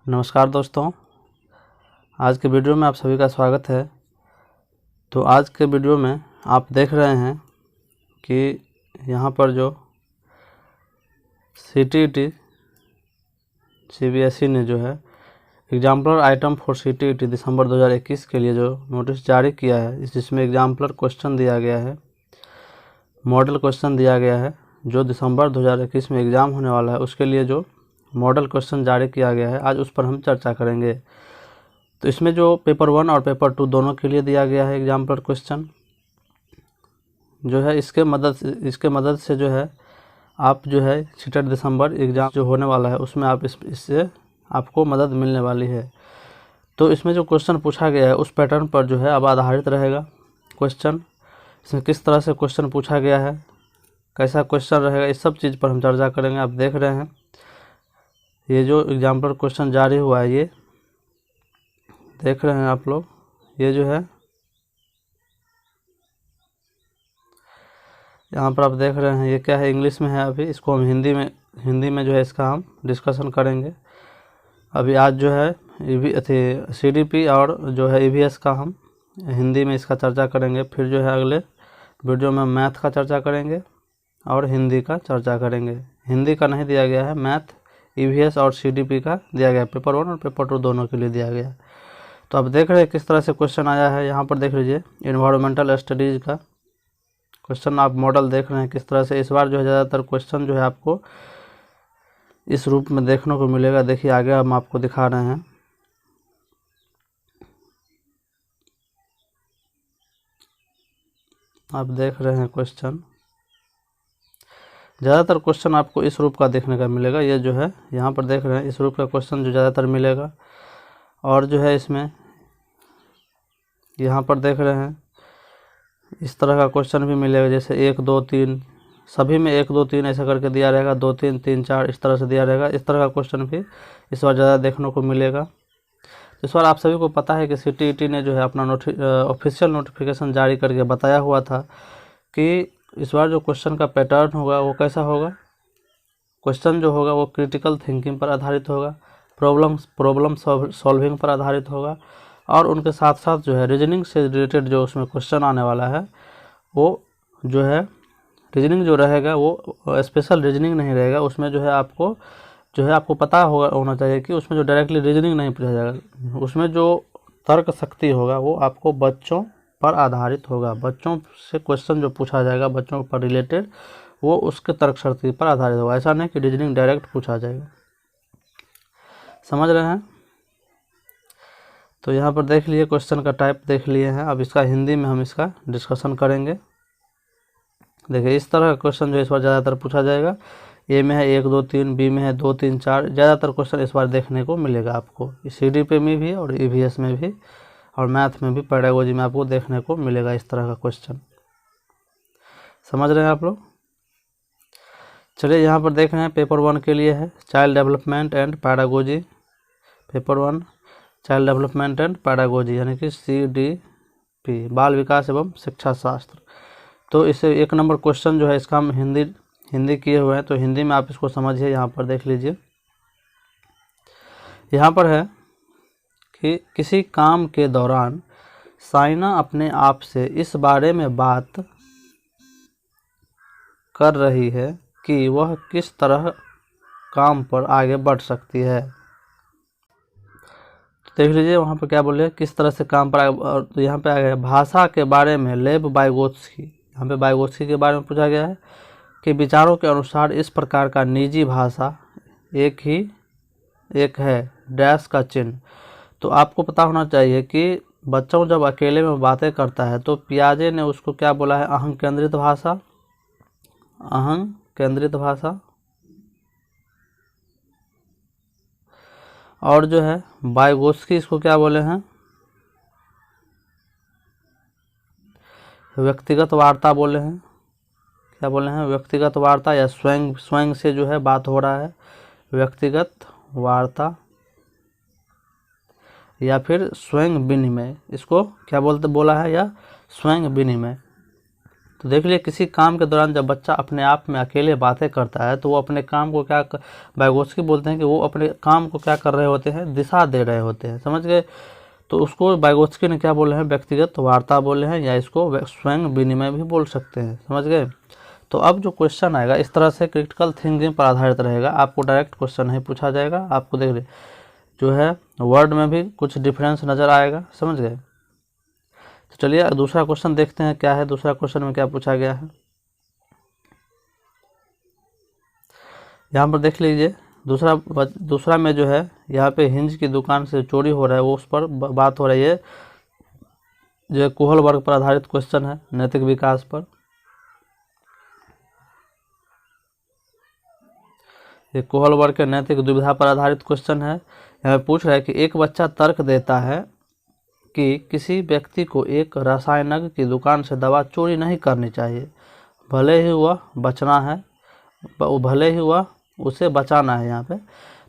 नमस्कार दोस्तों, आज के वीडियो में आप सभी का स्वागत है। तो आज के वीडियो में आप देख रहे हैं कि यहाँ पर जो CTET CBSE ने जो है एग्जाम्पलर आइटम फॉर CTET दिसंबर 2021 के लिए जो नोटिस जारी किया है, जिसमें एग्जाम्पलर क्वेश्चन दिया गया है, मॉडल क्वेश्चन दिया गया है, जो दिसंबर 2021 में एग्ज़ाम होने वाला है उसके लिए जो मॉडल क्वेश्चन जारी किया गया है, आज उस पर हम चर्चा करेंगे। तो इसमें जो पेपर 1 और पेपर 2 दोनों के लिए दिया गया है एग्जाम्पलर क्वेश्चन जो है, इसके मदद से जो है आप जो है CTET दिसंबर एग्ज़ाम जो होने वाला है उसमें आप इससे आपको मदद मिलने वाली है। तो इसमें जो क्वेश्चन पूछा गया है उस पैटर्न पर जो है अब आधारित रहेगा क्वेश्चन। इसमें किस तरह से क्वेश्चन पूछा गया है, कैसा क्वेश्चन रहेगा, इस सब चीज़ पर हम चर्चा करेंगे। आप देख रहे हैं ये जो एग्जाम्पल क्वेश्चन जारी हुआ है, ये देख रहे हैं आप लोग, ये जो है यहाँ पर आप देख रहे हैं, ये क्या है, इंग्लिश में है। अभी इसको हम हिंदी में जो है इसका हम डिस्कशन करेंगे। अभी आज जो है CDP और जो है EVS का हम हिंदी में इसका चर्चा करेंगे। फिर जो है अगले वीडियो में मैथ का चर्चा करेंगे और हिंदी का चर्चा करेंगे। हिंदी का नहीं दिया गया है, मैथ, EVS और CDP का दिया गया है। पेपर 1 और पेपर 2 दोनों के लिए दिया गया है। तो आप देख रहे हैं किस तरह से क्वेश्चन आया है। यहाँ पर देख लीजिए, एनवायरमेंटल स्टडीज़ का क्वेश्चन आप मॉडल देख रहे हैं किस तरह से। इस बार जो है ज़्यादातर क्वेश्चन जो है आपको इस रूप में देखने को मिलेगा। देखिए आगे हम आपको दिखा रहे हैं। आप देख रहे हैं क्वेश्चन, ज़्यादातर क्वेश्चन आपको इस रूप का देखने का मिलेगा। ये जो है यहाँ पर देख रहे हैं इस रूप का क्वेश्चन जो ज़्यादातर मिलेगा। और जो है इसमें यहाँ पर देख रहे हैं इस तरह का क्वेश्चन भी मिलेगा, जैसे 1 2 3, सभी में 1 2 3 ऐसा करके दिया रहेगा, 2 3 3 4 इस तरह से दिया रहेगा। इस तरह का क्वेश्चन भी इस बार ज़्यादा देखने को मिलेगा। इस बार आप सभी को पता है कि CTET ने जो है अपना ऑफिशियल नोटिफिकेशन जारी करके बताया हुआ था कि इस बार जो क्वेश्चन का पैटर्न होगा वो कैसा होगा। क्वेश्चन जो होगा वो क्रिटिकल थिंकिंग पर आधारित होगा, प्रॉब्लम सॉल्विंग पर आधारित होगा, और उनके साथ साथ जो है रीजनिंग से रिलेटेड जो उसमें क्वेश्चन आने वाला है वो जो है रीजनिंग जो रहेगा वो स्पेशल रीजनिंग नहीं रहेगा। उसमें जो है आपको पता होना चाहिए कि उसमें जो डायरेक्टली रीजनिंग नहीं पूछा जाएगा। उसमें जो तर्क शक्ति होगा वो आपको बच्चों पर आधारित होगा। बच्चों से क्वेश्चन जो पूछा जाएगा बच्चों पर रिलेटेड, वो उसके तर्क शक्ति पर आधारित होगा। ऐसा नहीं कि रीजनिंग डायरेक्ट पूछा जाएगा। समझ रहे हैं? तो यहाँ पर देख लिए क्वेश्चन का टाइप देख लिए हैं। अब इसका हिंदी में हम इसका डिस्कशन करेंगे। देखिए इस तरह का क्वेश्चन जो इस बार ज़्यादातर पूछा जाएगा। ए में है 1 2 3, बी में है 2 3 4, ज़्यादातर क्वेश्चन इस बार देखने को मिलेगा आपको। CDP में भी और EVS में भी और मैथ में भी, पेडागोजी में आपको देखने को मिलेगा इस तरह का क्वेश्चन। समझ रहे हैं आप लोग? चलिए यहाँ पर देख रहे हैं पेपर 1 के लिए है child development and pedagogy. Paper 1 child development and pedagogy यानी कि CDP, बाल विकास एवं शिक्षा शास्त्र। तो इसे 1 नंबर क्वेश्चन जो है इसका हम हिंदी किए हुए हैं, तो हिंदी में आप इसको समझिए। यहाँ पर देख लीजिए, यहाँ पर है कि किसी काम के दौरान साइना अपने आप से इस बारे में बात कर रही है कि वह किस तरह काम पर आगे बढ़ सकती है। देख लीजिए वहाँ पर क्या बोले, किस तरह से काम पर आगे। तो यहाँ पे आ गया भाषा के बारे में लेव वाइगोत्स्की। यहाँ पे वाइगोत्स्की के बारे में पूछा गया है कि विचारों के अनुसार इस प्रकार का निजी भाषा एक है डैश का चिन्ह। तो आपको पता होना चाहिए कि बच्चों जब अकेले में बातें करता है तो पियाजे ने उसको क्या बोला है, अहं केंद्रित भाषा। अहं केंद्रित भाषा। और जो है वाइगोत्स्की इसको क्या बोले हैं, व्यक्तिगत वार्ता बोले हैं। क्या बोले हैं, व्यक्तिगत वार्ता, या स्वयं से जो है बात हो रहा है, व्यक्तिगत वार्ता या फिर स्वयं विनिमय, इसको क्या बोला है, या स्वयं विनिमय। तो देख लिए किसी काम के दौरान जब बच्चा अपने आप में अकेले बातें करता है तो वो अपने काम को क्या वाइगोत्स्की बोलते हैं कि वो अपने काम को क्या कर रहे होते हैं, दिशा दे रहे होते हैं, समझ गए। तो उसको वाइगोत्स्की ने क्या बोले हैं, व्यक्तिगत वार्ता बोले हैं, या इसको स्वयं विनिमय भी बोल सकते हैं, समझ गए। तो अब जो क्वेश्चन आएगा इस तरह से क्रिटिकल थिंकिंग पर आधारित रहेगा, आपको डायरेक्ट क्वेश्चन नहीं पूछा जाएगा, आपको देख जो है वर्ड में भी कुछ डिफरेंस नज़र आएगा, समझ गए। तो चलिए दूसरा क्वेश्चन देखते हैं क्या है, दूसरा क्वेश्चन में क्या पूछा गया है। यहाँ पर देख लीजिए दूसरा में जो है यहाँ पे हिंज की दुकान से चोरी हो रहा है, वो उस पर बात हो रही है, जो कोहल वर्ग पर आधारित क्वेश्चन है, नैतिक विकास पर। ये कोहल वर्ग के नैतिक दुविधा पर आधारित क्वेश्चन है। यहाँ पूछ रहा है कि एक बच्चा तर्क देता है कि किसी व्यक्ति को एक रसायनज्ञ की दुकान से दवा चोरी नहीं करनी चाहिए, भले ही वह उसे बचाना है यहाँ पे।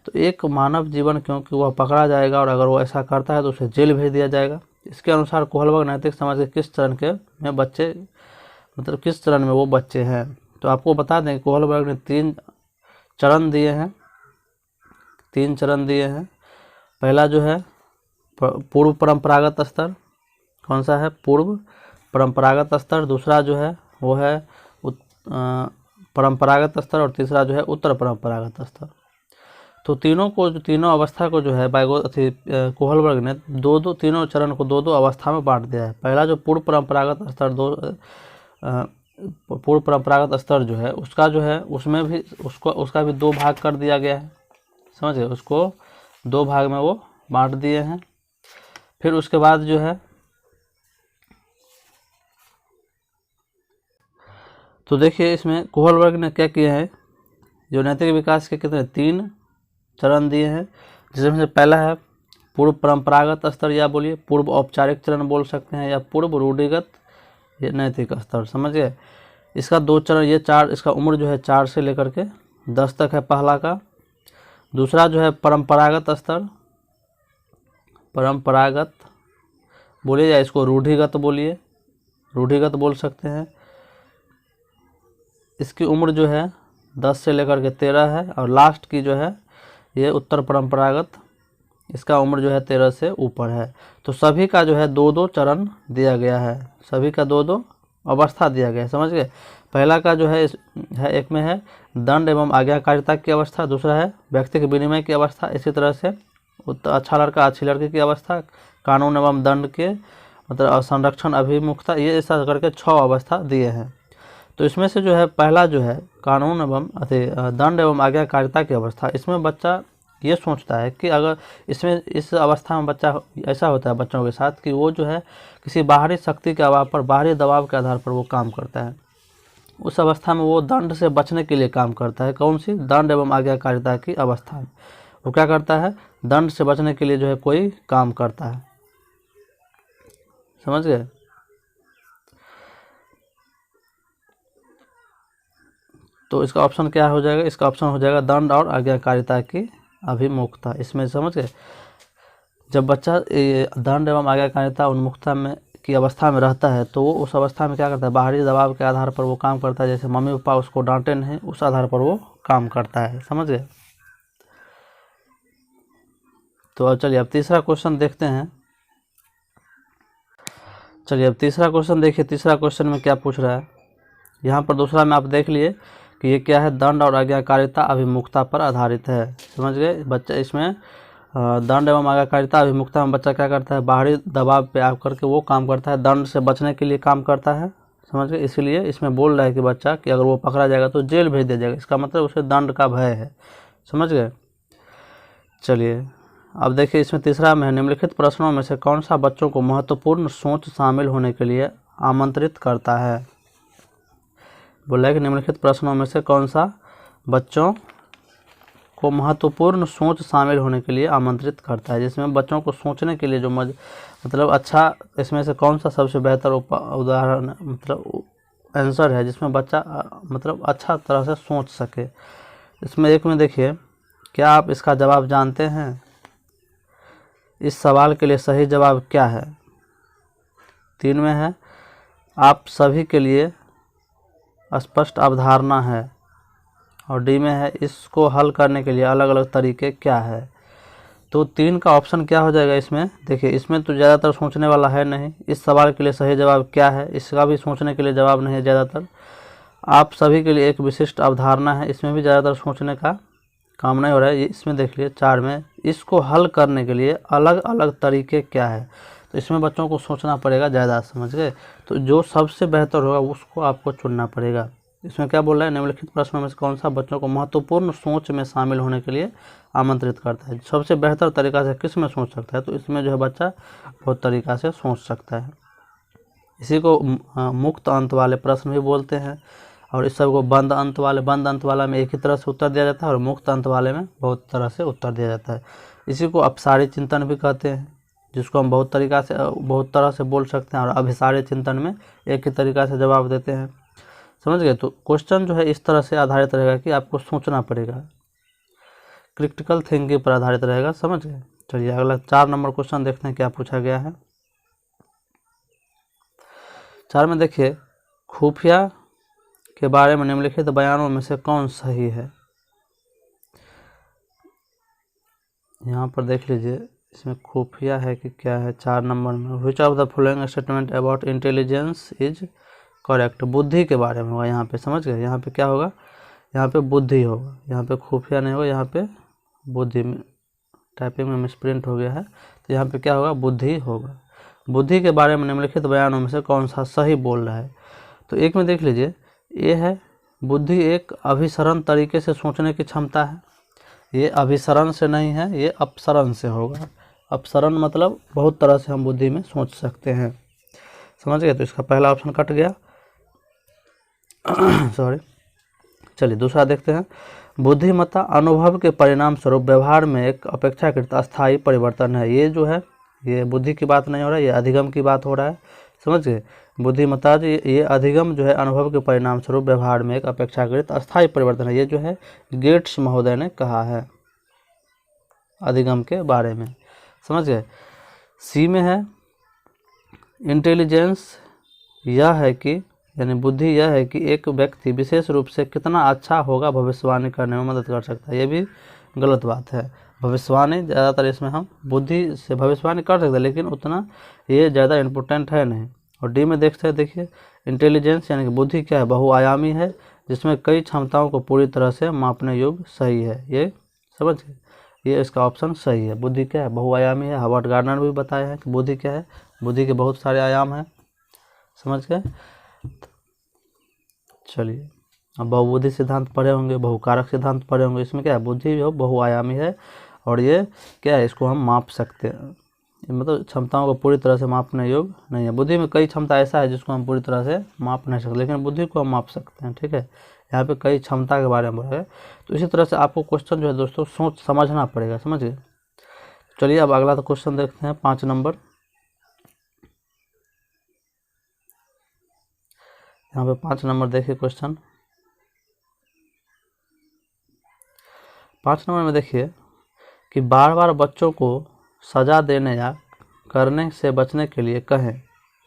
तो एक मानव जीवन क्योंकि वह पकड़ा जाएगा और अगर वो ऐसा करता है तो उसे जेल भेज दिया जाएगा। इसके अनुसार कोहल वर्ग नैतिक समाज के किस चरण के में बच्चे, मतलब किस चरण में वो बच्चे हैं। तो आपको बता दें कोहल वर्ग ने 3 चरण दिए हैं, 3 चरण दिए हैं। पहला जो है पूर्व परंपरागत स्तर, कौन सा है, पूर्व परंपरागत स्तर। दूसरा जो है वो है परंपरागत स्तर, और तीसरा जो है उत्तर परंपरागत स्तर। तो तीनों अवस्था को जो है कोहल वर्ग ने तीनों चरण को 2-2 अवस्था में बांट दिया है। पहला जो पूर्व परंपरागत स्तर जो है उसका जो है उसमें भी उसका भी 2 भाग कर दिया गया है, समझ गए, उसको 2 भाग में वो बांट दिए हैं। फिर उसके बाद जो है तो देखिए इसमें कोहल वर्ग ने क्या किया है, जो नैतिक विकास के कितने 3 चरण दिए हैं, जिसमें से पहला है पूर्व परंपरागत स्तर, या बोलिए पूर्व औपचारिक चरण बोल सकते हैं, या पूर्व रूढ़िगत नैतिक स्तर, समझ गए। इसका 2 चरण, ये 4, इसका उम्र जो है 4 से लेकर के 10 तक है पहला का। दूसरा जो है परंपरागत स्तर, परंपरागत बोलिए या इसको रूढ़िगत बोलिए, रूढ़िगत बोल सकते हैं। इसकी उम्र जो है 10 से लेकर के 13 है, और लास्ट की जो है ये उत्तर परंपरागत, इसका उम्र जो है 13 से ऊपर है। तो सभी का जो है 2-2 चरण दिया गया है, सभी का 2-2 अवस्था दिया गया है, समझ गए। पहला का जो है एक में है दंड एवं आज्ञाकारिता की अवस्था, दूसरा है व्यक्तिगत विनिमय की अवस्था, इसी तरह से अच्छा लड़का अच्छी लड़की की अवस्था, कानून एवं दंड के मतलब संरक्षण अभिमुखता, ये ऐसा करके 6 अवस्था दिए हैं। तो इसमें से जो है पहला जो है कानून एवं दंड एवं आज्ञाकारिता की अवस्था, इसमें बच्चा ये सोचता है कि अगर इसमें इस अवस्था में बच्चा ऐसा होता है बच्चों के साथ कि वो जो है किसी बाहरी शक्ति के अभाव पर, बाहरी दबाव के आधार पर वो काम करता है। उस अवस्था में वो दंड से बचने के लिए काम करता है, कौन सी, दंड एवं आज्ञाकारिता की अवस्था में वो क्या करता है, दंड से बचने के लिए जो है कोई काम करता है, समझ गए। तो इसका ऑप्शन क्या हो जाएगा, इसका ऑप्शन हो जाएगा दंड और आज्ञाकारिता की अभिमुखता। इसमें समझ गए, जब बच्चा दंड एवं आज्ञाकारिता उन्मुखता में की अवस्था में रहता है तो वो उस अवस्था में क्या करता है, बाहरी दबाव के आधार पर वो काम करता है, जैसे मम्मी पापा उसको डांटे नहीं, उस आधार पर वो काम करता है, समझ गए। तो चलिए अब तीसरा क्वेश्चन देखते हैं। चलिए अब तीसरा क्वेश्चन देखिए, तीसरा क्वेश्चन में क्या पूछ रहा है। यहाँ पर दूसरा में आप देख लिए कि ये क्या है, दंड और आज्ञाकारिता अभिमुखता पर आधारित है, समझ गए। बच्चा इसमें दंड एवं आज्ञाकारिता अभिमुखता में बच्चा क्या करता है, बाहरी दबाव पे आकर के वो काम करता है, दंड से बचने के लिए काम करता है, समझ गए। इसीलिए इसमें बोल रहा है कि बच्चा कि अगर वो पकड़ा जाएगा तो जेल भेज दिया जाएगा, इसका मतलब उसे दंड का भय है, समझ गए। चलिए अब देखिए इसमें तीसरा में निम्नलिखित प्रश्नों में से कौन सा बच्चों को महत्वपूर्ण सोच शामिल होने के लिए आमंत्रित करता है। बोला है कि निम्नलिखित प्रश्नों में से कौन सा बच्चों को महत्वपूर्ण सोच शामिल होने के लिए आमंत्रित करता है, जिसमें बच्चों को सोचने के लिए जो मतलब अच्छा, इसमें से कौन सा सबसे बेहतर उदाहरण मतलब आंसर है जिसमें बच्चा मतलब अच्छा तरह से सोच सके। इसमें एक में देखिए, क्या आप इसका जवाब जानते हैं, इस सवाल के लिए सही जवाब क्या है। 3 में है आप सभी के लिए स्पष्ट अवधारणा है। और डी में है इसको हल करने के लिए अलग अलग तरीके क्या है। तो 3 का ऑप्शन क्या हो जाएगा इसमें, देखिए इसमें तो ज़्यादातर सोचने वाला है नहीं। इस सवाल के लिए सही जवाब क्या है, इसका भी सोचने के लिए जवाब नहीं है ज़्यादातर। आप सभी के लिए एक विशिष्ट अवधारणा है, इसमें भी ज़्यादातर सोचने का काम नहीं हो रहा है। इसमें देख लिए 4 में इसको हल करने के लिए अलग अलग तरीके क्या है, तो इसमें बच्चों को सोचना पड़ेगा ज़्यादा, समझ गए। तो जो सबसे बेहतर होगा उसको आपको चुनना पड़ेगा। इसमें क्या बोल रहा है, निम्नलिखित प्रश्नों में से कौन सा बच्चों को महत्वपूर्ण सोच में शामिल होने के लिए आमंत्रित करता है। सबसे बेहतर तरीका से किस में सोच सकता है, तो इसमें जो है बच्चा बहुत तरीका से सोच सकता है। इसी को मुक्त अंत वाले प्रश्न भी बोलते हैं, और इस सब को बंद अंत वाला में एक ही तरह से उत्तर दिया जाता है, और मुक्त अंत वाले में बहुत तरह से उत्तर दिया जाता है। इसी को अपसारी चिंतन भी कहते हैं, जिसको हम बहुत तरह से बोल सकते हैं, और अभिसारी चिंतन में एक ही तरीका से जवाब देते हैं, समझ गए। तो क्वेश्चन जो है इस तरह से आधारित रहेगा कि आपको सोचना पड़ेगा, क्रिटिकल थिंकिंग पर आधारित रहेगा, समझ गए। चलिए अगला 4 नंबर क्वेश्चन देखते हैं क्या पूछा गया है। 4 में देखिए, खुफिया के बारे में निम्नलिखित बयानों में से कौन सही है। यहाँ पर देख लीजिए इसमें खुफिया है कि क्या है। 4 नंबर में which of the following statement about intelligence is correct, बुद्धि के बारे में होगा यहाँ पे, समझ गए। यहाँ पे क्या होगा, यहाँ पे बुद्धि होगा, यहाँ पे खुफिया नहीं होगा, यहाँ पे बुद्धि में टाइपिंग में मिसप्रिंट हो गया है, तो यहाँ पे क्या होगा, बुद्धि होगा। बुद्धि के बारे में निम्नलिखित बयानों में से कौन सा सही बोल रहा है। तो एक में देख लीजिए, ये है बुद्धि एक अभिसरण तरीके से सोचने की क्षमता है। ये अभिसरण से नहीं है, ये अपसरण से होगा। अपसरण मतलब बहुत तरह से हम बुद्धि में सोच सकते हैं, समझ गए। तो इसका पहला ऑप्शन कट गया सॉरी। चलिए दूसरा देखते हैं। बुद्धिमत्ता अनुभव के परिणाम स्वरूप व्यवहार में एक अपेक्षाकृत अस्थायी परिवर्तन है। ये जो है ये बुद्धि की बात नहीं हो रहा है, ये अधिगम की बात हो रहा है, समझ गए। बुद्धिमत्ता ये अधिगम जो है अनुभव के परिणाम स्वरूप व्यवहार में एक अपेक्षाकृत अस्थायी परिवर्तन है। ये जो है गेट्स महोदय ने कहा है अधिगम के बारे में, समझ गए। सी में है इंटेलिजेंस यह है कि यानी बुद्धि यह है कि एक व्यक्ति विशेष रूप से कितना अच्छा होगा भविष्यवाणी करने में मदद कर सकता है। ये भी गलत बात है। भविष्यवाणी ज़्यादातर इसमें हम बुद्धि से भविष्यवाणी कर सकते हैं, लेकिन उतना ये ज़्यादा इम्पोर्टेंट है नहीं। और डी में देखते हैं, देखिए इंटेलिजेंस यानी कि बुद्धि क्या है, बहुआयामी है, जिसमें कई क्षमताओं को पूरी तरह से मापने योग्य सही है। ये समझ गए, ये इसका ऑप्शन सही है। बुद्धि क्या है, बहुआयामी है। हार्वर्ड गार्डनर ने भी बताया है कि बुद्धि क्या है, बुद्धि के बहुत सारे आयाम हैं, समझ गए। चलिए अब बहुबुद्धि सिद्धांत पढ़े होंगे, बहुकारक सिद्धांत पढ़े होंगे। इसमें क्या है, बुद्धि जो बहुआयामी है, और ये क्या है, इसको हम माप सकते हैं, मतलब क्षमताओं को पूरी तरह से मापने योग्य नहीं है। बुद्धि में कई क्षमता ऐसा है जिसको हम पूरी तरह से माप नहीं सकते, लेकिन बुद्धि को हम माप सकते हैं, ठीक है। यहाँ पे कई क्षमता के बारे में बोला है। तो इसी तरह से आपको क्वेश्चन जो है दोस्तों सोच समझना पड़ेगा, समझिए। चलिए अब अगला तो क्वेश्चन देखते हैं 5 नंबर। यहाँ पे 5 नंबर देखिए क्वेश्चन। 5 नंबर में देखिए कि बार बार बच्चों को सजा देने या करने से बचने के लिए कहें,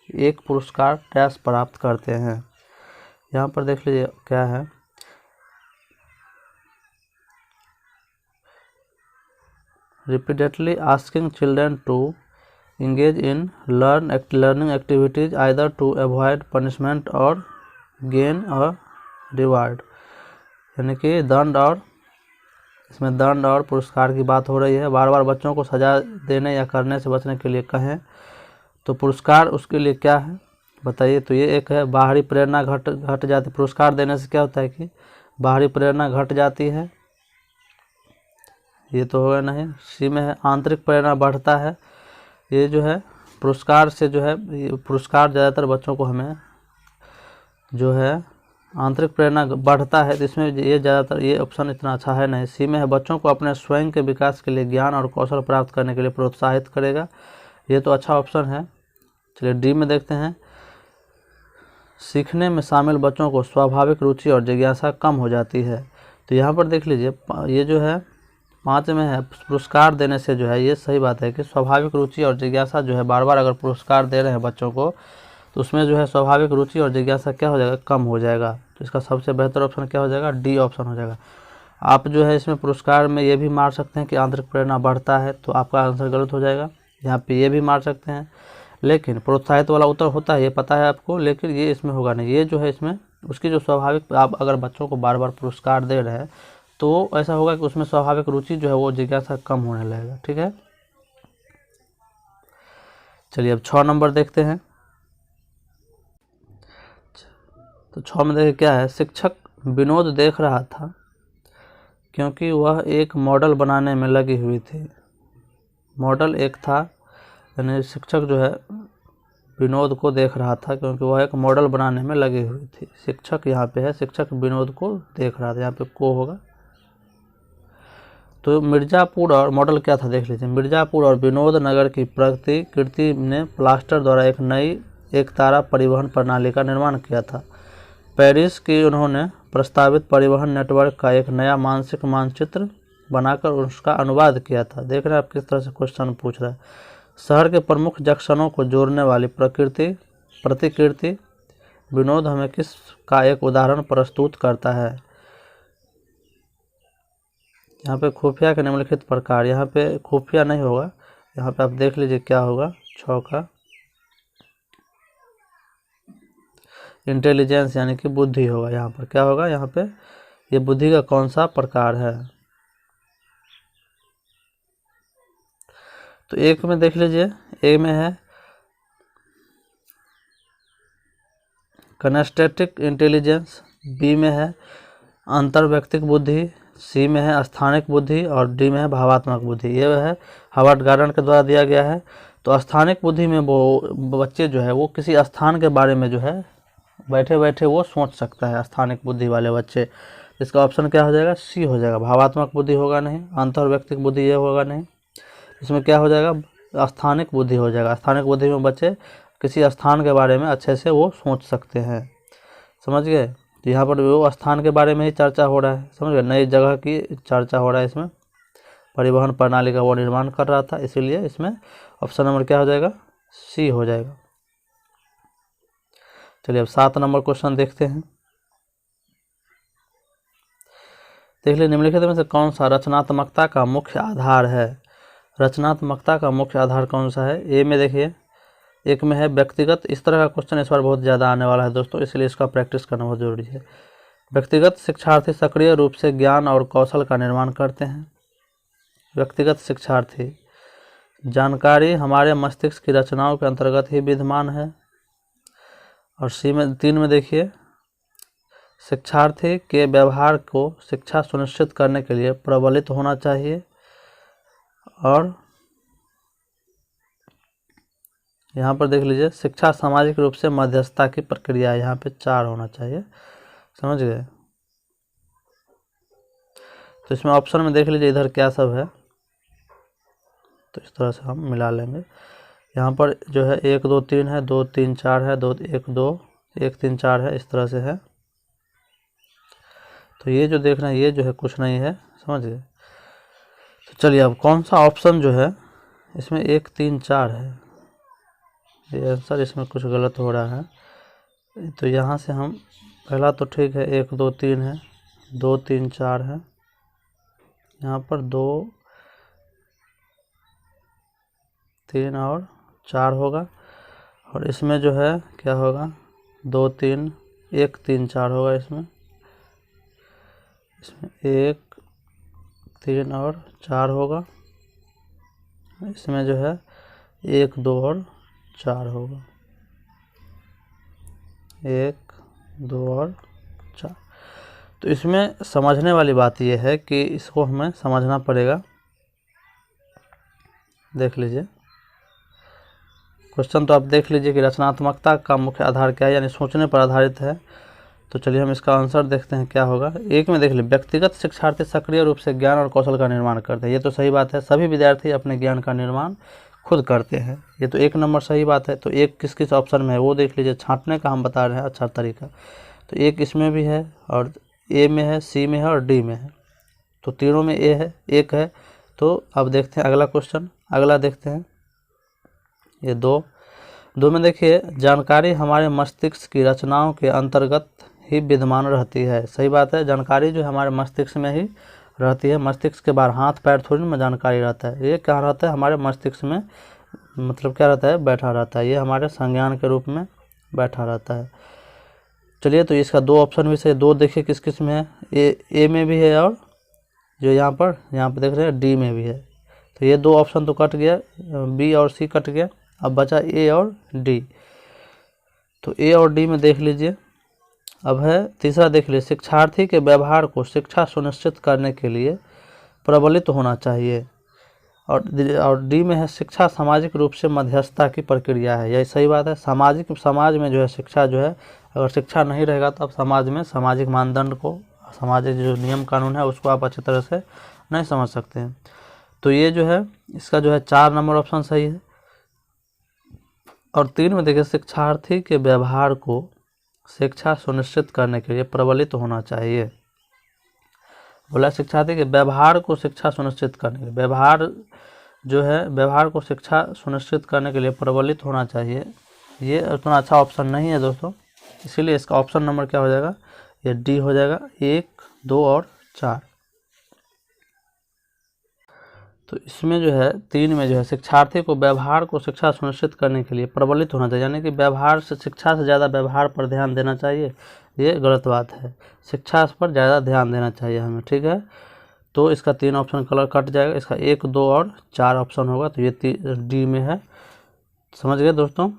एक पुरस्कार डैश प्राप्त करते हैं। यहाँ पर देख लीजिए क्या है, repeatedly asking children to engage in learning activities either to avoid punishment or gain a reward, यानी कि दंड और इसमें दंड और पुरस्कार की बात हो रही है। बार बार बच्चों को सजा देने या करने से बचने के लिए कहें, तो पुरस्कार उसके लिए क्या है बताइए। तो ये एक है बाहरी प्रेरणा घट जाती। पुरस्कार देने से क्या होता है कि बाहरी प्रेरणा घट जाती है, ये तो होगा नहीं। सी में है आंतरिक प्रेरणा बढ़ता है। ये जो है पुरस्कार से जो है, पुरस्कार ज़्यादातर बच्चों को हमें जो है आंतरिक प्रेरणा बढ़ता है, तो इसमें ये ज़्यादातर ये ऑप्शन इतना अच्छा है नहीं। सी में है बच्चों को अपने स्वयं के विकास के लिए ज्ञान और कौशल प्राप्त करने के लिए प्रोत्साहित करेगा, ये तो अच्छा ऑप्शन है। चलिए डी में देखते हैं, सीखने में शामिल बच्चों को स्वाभाविक रुचि और जिज्ञासा कम हो जाती है। तो यहाँ पर देख लीजिए ये जो है 5 में है पुरस्कार देने से जो है, ये सही बात है कि स्वाभाविक रुचि और जिज्ञासा जो है, बार बार अगर पुरस्कार दे रहे हैं बच्चों को तो उसमें जो है स्वाभाविक रुचि और जिज्ञासा क्या हो जाएगा, कम हो जाएगा। तो इसका सबसे बेहतर ऑप्शन क्या हो जाएगा, डी ऑप्शन हो जाएगा। आप जो है इसमें पुरस्कार में ये भी मार सकते हैं कि आंतरिक प्रेरणा बढ़ता है, तो आपका आंसर गलत हो जाएगा। यहाँ पे ये भी मार सकते हैं, लेकिन प्रोत्साहित वाला उत्तर होता है, ये पता है आपको, लेकिन ये इसमें होगा नहीं। ये जो है इसमें उसकी जो स्वाभाविक, आप अगर बच्चों को बार बार पुरस्कार दे रहे हैं तो ऐसा होगा कि उसमें स्वाभाविक रुचि जो है वो जिज्ञासा कम होने लगेगा। ठीक है, चलिए अब 6 नंबर देखते हैं। तो 6 में देखिए क्या है, शिक्षक विनोद देख रहा था क्योंकि वह एक मॉडल बनाने में लगी हुई थी। मॉडल एक था, यानी शिक्षक जो है विनोद को देख रहा था क्योंकि वह एक मॉडल बनाने में लगी हुई थी। शिक्षक यहाँ पे है, शिक्षक विनोद को देख रहा था, यहाँ पे को होगा। तो मिर्ज़ापुर और मॉडल क्या था देख लीजिए, मिर्ज़ापुर और विनोद नगर की प्रकृति ने प्लास्टर द्वारा एक नई एक तारा परिवहन प्रणाली का निर्माण किया था। पेरिस की उन्होंने प्रस्तावित परिवहन नेटवर्क का एक नया मानसिक मानचित्र बनाकर उसका अनुवाद किया था। देख रहे हैं आप किस तरह से क्वेश्चन पूछ रहा है। शहर के प्रमुख जंक्शनों को जोड़ने वाली प्रतिकृति विनोद हमें किस का एक उदाहरण प्रस्तुत करता है। यहाँ पे खुफिया के निम्नलिखित प्रकार, यहाँ पे खुफिया नहीं होगा, यहाँ पे आप देख लीजिए क्या होगा, 6 का इंटेलिजेंस यानी कि बुद्धि होगा। यहाँ पर क्या होगा, यहाँ पे ये बुद्धि का कौन सा प्रकार है। तो एक में देख लीजिए, ए में है कनेस्टेटिक इंटेलिजेंस, बी में है अंतर्व्यक्तिक बुद्धि, सी में है स्थानिक बुद्धि और डी में है भावात्मक बुद्धि। ये है हार्वर्ड गार्डन के द्वारा दिया गया है। तो स्थानिक बुद्धि में वो बच्चे जो है वो किसी स्थान के बारे में जो है बैठे बैठे वो सोच सकता है, स्थानिक बुद्धि वाले बच्चे। इसका ऑप्शन क्या हो जाएगा, सी हो जाएगा। भावात्मक बुद्धि होगा नहीं, अंतर्व्यक्तिक बुद्धि ये होगा नहीं, इसमें क्या हो जाएगा, स्थानिक बुद्धि हो जाएगा। स्थानिक बुद्धि में बच्चे किसी स्थान के बारे में अच्छे से वो सोच सकते हैं, समझ गए। तो यहाँ पर वो स्थान के बारे में ही चर्चा हो रहा है, समझ गए, नई जगह की चर्चा हो रहा है इसमें, परिवहन प्रणाली का वो निर्माण कर रहा था, इसीलिए इसमें ऑप्शन नंबर क्या हो जाएगा, सी हो जाएगा। चलिए अब 7 नंबर क्वेश्चन देखते हैं। देख लीजिए, निम्नलिखित में से कौन सा रचनात्मकता का मुख्य आधार है। रचनात्मकता का मुख्य आधार कौन सा है। ए में देखिए, एक में है व्यक्तिगत, इस तरह का क्वेश्चन इस बार बहुत ज़्यादा आने वाला है दोस्तों, इसलिए इसका प्रैक्टिस करना बहुत जरूरी है। व्यक्तिगत शिक्षार्थी सक्रिय रूप से ज्ञान और कौशल का निर्माण करते हैं। व्यक्तिगत शिक्षार्थी, जानकारी हमारे मस्तिष्क की रचनाओं के अंतर्गत ही विद्यमान है। और सी में 3 में देखिए, शिक्षार्थी के व्यवहार को शिक्षा सुनिश्चित करने के लिए प्रबलित होना चाहिए। और यहाँ पर देख लीजिए, शिक्षा सामाजिक रूप से मध्यस्थता की प्रक्रिया, यहाँ पे 4 होना चाहिए, समझ गए। तो इसमें ऑप्शन में देख लीजिए इधर क्या सब है, तो इस तरह से हम मिला लेंगे। यहाँ पर जो है 1 2 3 है, 2 3 4 है, 2 1 2 1 3 4 है, इस तरह से है। तो ये जो देख रहे हैं ये जो है कुछ नहीं है, समझ गए। तो चलिए अब कौन सा ऑप्शन जो है इसमें 1 3 4 है, ये आंसर इसमें कुछ गलत हो रहा है। तो यहाँ से हम पहला तो ठीक है, 1 2 3 है, 2 3 4 है, यहाँ पर 2 3 और 4 होगा। और इसमें जो है क्या होगा, 2 3 1 3 4 होगा। इसमें 1 3 और 4 होगा। इसमें जो है 1 2 और 4 होगा, 1 2 और 4। तो इसमें समझने वाली बात यह है कि इसको हमें समझना पड़ेगा। देख लीजिए क्वेश्चन, तो आप देख लीजिए कि रचनात्मकता का मुख्य आधार क्या है, यानी सोचने पर आधारित है। तो चलिए हम इसका आंसर देखते हैं क्या होगा। एक में देख लीजिए, व्यक्तिगत शिक्षार्थी सक्रिय रूप से ज्ञान और कौशल का निर्माण करते हैं। ये तो सही बात है, सभी विद्यार्थी अपने ज्ञान का निर्माण खुद करते हैं, ये तो 1 नंबर सही बात है। तो एक किस किस ऑप्शन में है वो देख लीजिए, छांटने का हम बता रहे हैं अच्छा तरीका। तो एक इसमें भी है, और ए में है, सी में है और डी में है। तो तीनों में ए है, एक है। तो अब देखते हैं अगला क्वेश्चन, अगला देखते हैं, ये 2 2 में देखिए, जानकारी हमारे मस्तिष्क की रचनाओं के अंतर्गत ही विद्यमान रहती है। सही बात है, जानकारी जो हमारे मस्तिष्क में ही रहती है, मस्तिष्क के बाहर हाथ पैर थोड़ी में जानकारी रहता है, ये क्या रहता है हमारे मस्तिष्क में, मतलब क्या रहता है, बैठा रहता है, ये हमारे संज्ञान के रूप में बैठा रहता है। चलिए, तो इसका 2 ऑप्शन भी सही, 2 देखिए किस किस में है, ए में भी है और जो यहाँ पर देख रहे हैं डी में भी है। तो ये 2 ऑप्शन तो कट गया, बी और सी कट गया, अब बचा ए और डी। तो ए और डी में देख लीजिए। अब है तीसरा, देख लीजिए, शिक्षार्थी के व्यवहार को शिक्षा सुनिश्चित करने के लिए प्रबलित होना चाहिए। और डी में है, शिक्षा सामाजिक रूप से मध्यस्थता की प्रक्रिया है। यही सही बात है, समाज में जो है शिक्षा जो है, अगर शिक्षा नहीं रहेगा तो आप समाज में सामाजिक मानदंड को, सामाजिक जो नियम कानून है उसको आप अच्छी तरह से नहीं समझ सकते हैं। तो ये जो है इसका जो है 4 नंबर ऑप्शन सही है। और 3 में देखिए, शिक्षार्थी के व्यवहार को शिक्षा सुनिश्चित करने के लिए प्रबलित होना चाहिए। बोला शिक्षार्थी के व्यवहार को शिक्षा सुनिश्चित करने के लिए, व्यवहार जो है, व्यवहार को शिक्षा सुनिश्चित करने के लिए प्रबलित होना चाहिए। ये उतना अच्छा ऑप्शन नहीं है दोस्तों, इसीलिए इसका ऑप्शन नंबर क्या हो जाएगा, ये डी हो जाएगा, 1, 2 और 4। तो इसमें जो है 3 में जो है, शिक्षार्थी को व्यवहार को शिक्षा सुनिश्चित करने के लिए प्रबलित होना चाहिए, यानी कि व्यवहार से, शिक्षा से ज़्यादा व्यवहार पर ध्यान देना चाहिए, ये गलत बात है। शिक्षा पर ज़्यादा ध्यान देना चाहिए हमें, ठीक है। तो इसका 3 ऑप्शन कलर कट जाएगा, इसका 1, 2 और 4 ऑप्शन होगा, तो ये डी में है। समझ गए दोस्तों।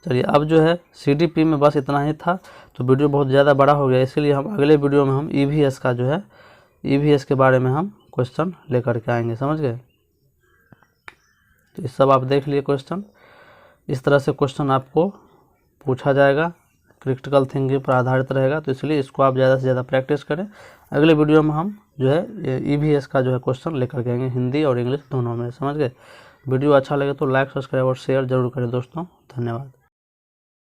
चलिए, अब जो है CDP में बस इतना ही था। तो वीडियो बहुत ज़्यादा बड़ा हो गया, इसीलिए हम अगले वीडियो में हम EVS का जो है, EVS के बारे में हम क्वेश्चन लेकर के आएंगे। समझ गए। तो ये सब आप देख लिए क्वेश्चन, इस तरह से क्वेश्चन आपको पूछा जाएगा, क्रिटिकल थिंकिंग पर आधारित रहेगा, तो इसलिए इसको आप ज़्यादा से ज़्यादा प्रैक्टिस करें। अगले वीडियो में हम जो है EVS का जो है क्वेश्चन लेकर के आएंगे, हिंदी और इंग्लिश दोनों में। समझ गए। वीडियो अच्छा लगे तो लाइक, सब्सक्राइब और शेयर जरूर करें दोस्तों। धन्यवाद।